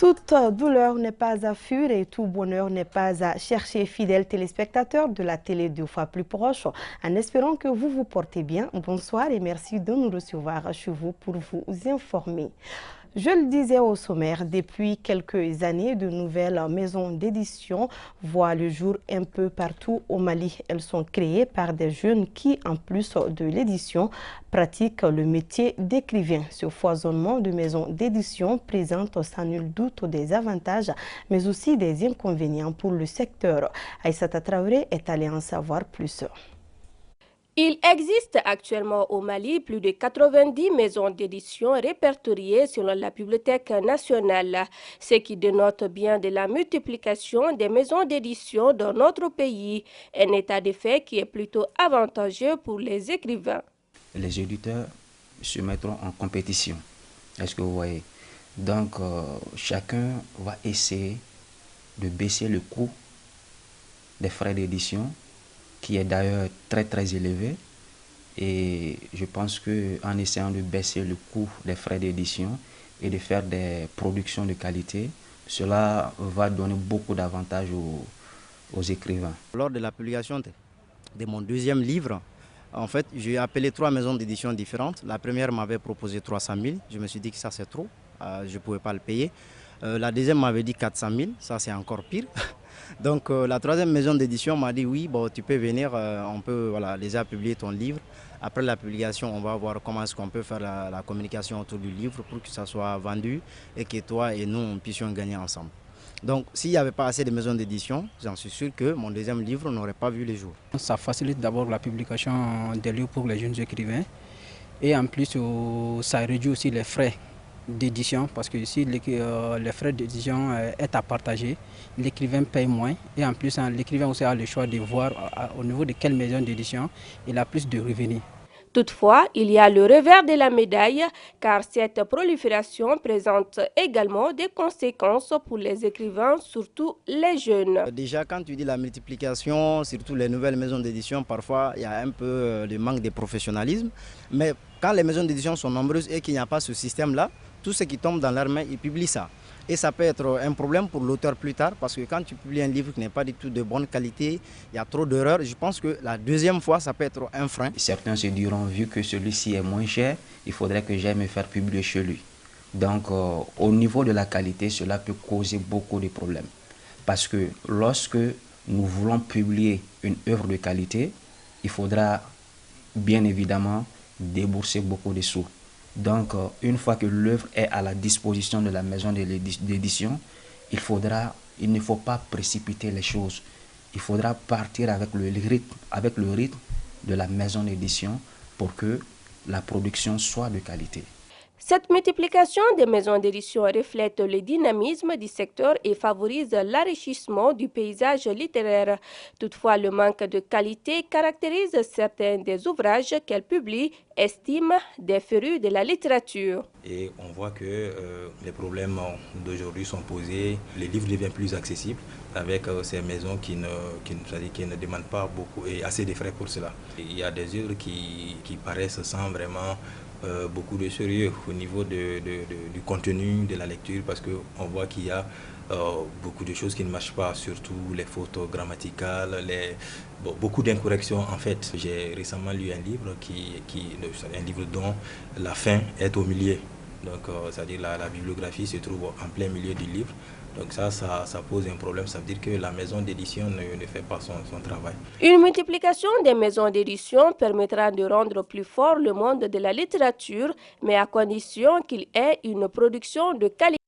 Toute douleur n'est pas à fuir et tout bonheur n'est pas à chercher. Fidèles téléspectateurs de la télé 2 fois plus proche, en espérant que vous vous portez bien, bonsoir et merci de nous recevoir chez vous pour vous informer. Je le disais au sommaire, depuis quelques années, de nouvelles maisons d'édition voient le jour un peu partout au Mali. Elles sont créées par des jeunes qui, en plus de l'édition, pratiquent le métier d'écrivain. Ce foisonnement de maisons d'édition présente sans nul doute des avantages, mais aussi des inconvénients pour le secteur. Aïssata Traoré est allée en savoir plus. Il existe actuellement au Mali plus de 90 maisons d'édition répertoriées selon la Bibliothèque nationale, ce qui dénote bien de la multiplication des maisons d'édition dans notre pays, un état de fait qui est plutôt avantageux pour les écrivains. Les éditeurs se mettront en compétition, est-ce que vous voyez? Donc chacun va essayer de baisser le coût des frais d'édition, qui est d'ailleurs très élevé, et je pense qu'en essayant de baisser le coût des frais d'édition et de faire des productions de qualité, cela va donner beaucoup d'avantages aux écrivains. Lors de la publication de mon deuxième livre, en fait, j'ai appelé 3 maisons d'édition différentes. La première m'avait proposé 300 000, je me suis dit que ça c'est trop, je ne pouvais pas le payer. La deuxième m'avait dit 400 000, ça c'est encore pire. Donc la troisième maison d'édition m'a dit oui, bon, tu peux venir, on peut déjà publier ton livre. Après la publication, on va voir comment est-ce qu'on peut faire la communication autour du livre pour que ça soit vendu et que toi et nous, on puissions gagner ensemble. Donc s'il n'y avait pas assez de maisons d'édition, j'en suis sûr que mon deuxième livre n'aurait pas vu le jour. Ça facilite d'abord la publication des livres pour les jeunes écrivains et en plus ça réduit aussi les frais d'édition, parce que si les frais d'édition est à partager, l'écrivain paye moins et en plus l'écrivain aussi a le choix de voir au niveau de quelle maison d'édition il a plus de revenus. Toutefois, il y a le revers de la médaille, car cette prolifération présente également des conséquences pour les écrivains, surtout les jeunes. Déjà, quand tu dis la multiplication, surtout les nouvelles maisons d'édition, parfois il y a un peu de manque de professionnalisme. Mais quand les maisons d'édition sont nombreuses et qu'il n'y a pas ce système-là, tout ce qui tombe dans leurs mains, ils publient ça. Et ça peut être un problème pour l'auteur plus tard, parce que quand tu publies un livre qui n'est pas du tout de bonne qualité, il y a trop d'erreurs. Je pense que la deuxième fois, ça peut être un frein. Certains se diront, vu que celui-ci est moins cher, il faudrait que j'aille me faire publier chez lui. Donc au niveau de la qualité, cela peut causer beaucoup de problèmes. Parce que lorsque nous voulons publier une œuvre de qualité, il faudra bien évidemment débourser beaucoup de sous. Donc, une fois que l'œuvre est à la disposition de la maison d'édition, il ne faut pas précipiter les choses. Il faudra partir avec le rythme de la maison d'édition pour que la production soit de qualité. Cette multiplication des maisons d'édition reflète le dynamisme du secteur et favorise l'enrichissement du paysage littéraire. Toutefois, le manque de qualité caractérise certains des ouvrages qu'elle publie, estime des férus de la littérature. Et on voit que les problèmes d'aujourd'hui sont posés, les livres deviennent plus accessibles avec ces maisons qui ne demandent pas beaucoup et assez de frais pour cela. Il y a des œuvres qui paraissent sans vraiment beaucoup de sérieux au niveau du contenu de la lecture, parce qu'on voit qu'il y a beaucoup de choses qui ne marchent pas, surtout les fautes grammaticales, beaucoup d'incorrections en fait. J'ai récemment lu un livre, un livre dont la fin est au milieu. Donc c'est-à-dire la bibliographie se trouve en plein milieu du livre. Donc ça pose un problème, ça veut dire que la maison d'édition ne fait pas son travail. Une multiplication des maisons d'édition permettra de rendre plus fort le monde de la littérature, mais à condition qu'il ait une production de qualité.